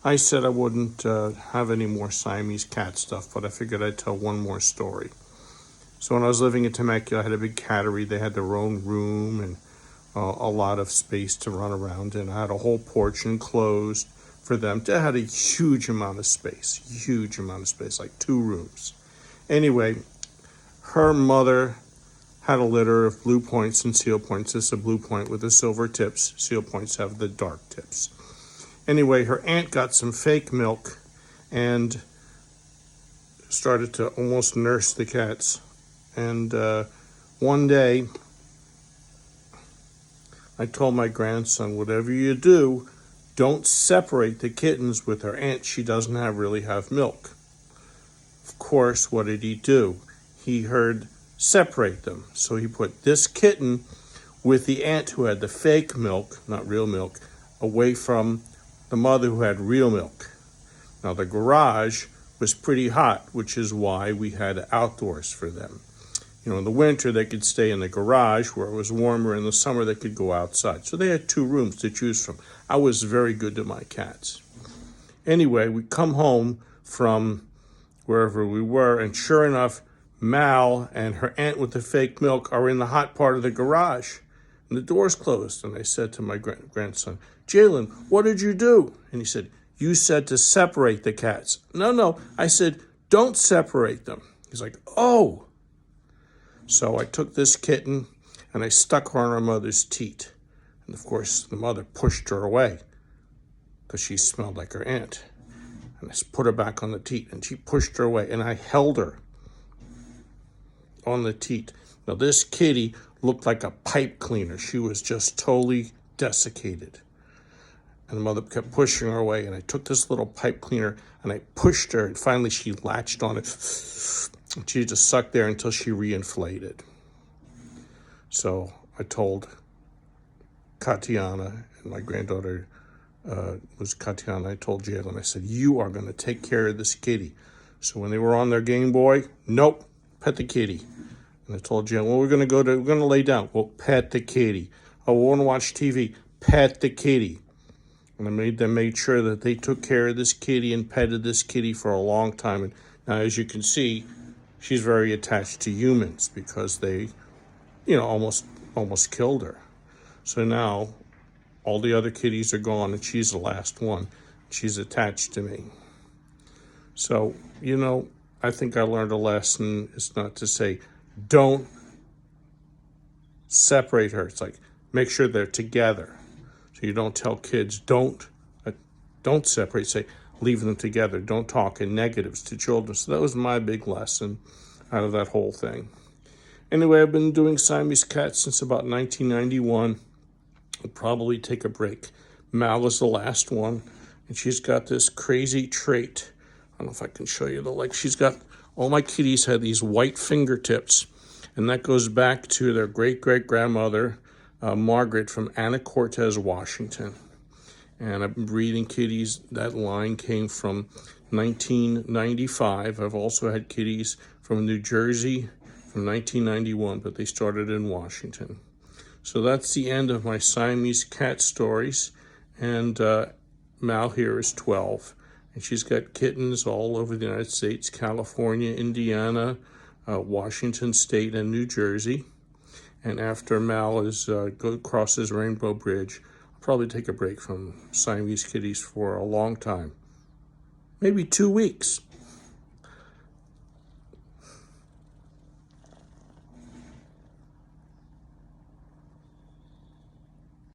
I said I wouldn't have any more Siamese cat stuff, but I figured I'd tell one more story. So when I was living in Temecula, I had a big cattery. They had their own room and a lot of space to run around in. I had a whole porch enclosed for them. They had a huge amount of space, like 2 rooms. Anyway, her mother had a litter of blue points and seal points. This is a blue point with the silver tips. Seal points have the dark tips. Anyway, her aunt got some fake milk and started to almost nurse the cats. And one day, I told my grandson, whatever you do, don't separate the kittens with her aunt. She doesn't really have milk. Of course, what did he do? He heard separate them. So he put this kitten with the aunt who had the fake milk, not real milk, away from the mother who had real milk. Now the garage was pretty hot, which is why we had outdoors for them. You know, in the winter they could stay in the garage where it was warmer. In the summer they could go outside. So they had 2 rooms to choose from. I was very good to my cats. Anyway, we come home from wherever we were, and sure enough, Mal and her aunt with the fake milk are in the hot part of the garage. And the door's closed. And I said to my grandson, Jalen, what did you do? And he said, you said to separate the cats. No, I said, don't separate them. He's like, oh. So I took this kitten and I stuck her on her mother's teat. And of course, the mother pushed her away because she smelled like her aunt. And I put her back on the teat and she pushed her away. And I held her on the teat. Now this kitty looked like a pipe cleaner. She was just totally desiccated. And the mother kept pushing her away. And I took this little pipe cleaner and I pushed her. And finally she latched on it. And she just sucked there until she reinflated. So I told Katiana, and my granddaughter was Katiana, I told Jalen, I said, you are going to take care of this kitty. So when they were on their Game Boy, nope, pet the kitty. And I told Jalen, well, we're going to lay down. Well, pet the kitty. Oh, we want to watch TV. Pet the kitty. And I made sure that they took care of this kitty and petted this kitty for a long time. And now, as you can see, she's very attached to humans because they, almost killed her. So now all the other kitties are gone and she's the last one. She's attached to me. So, I think I learned a lesson. It's not to say, don't separate her. It's like, make sure they're together. So you don't tell kids, don't separate. Say, leave them together. Don't talk in negatives to children. So that was my big lesson out of that whole thing. Anyway, I've been doing Siamese cats since about 1991. I'll probably take a break. Mal is the last one, and she's got this crazy trait. I don't know if I can show you the legs. She's got, all my kitties had these white fingertips, and that goes back to their great-great-grandmother, Margaret from Anacortes, Washington. And I've been breeding kitties. That line came from 1995. I've also had kitties from New Jersey from 1991, but they started in Washington. So that's the end of my Siamese cat stories. And Mal here is 12. And she's got kittens all over the United States, California, Indiana, Washington State, and New Jersey. And after Mal crosses Rainbow Bridge, I'll probably take a break from Siamese kitties for a long time. Maybe 2 weeks.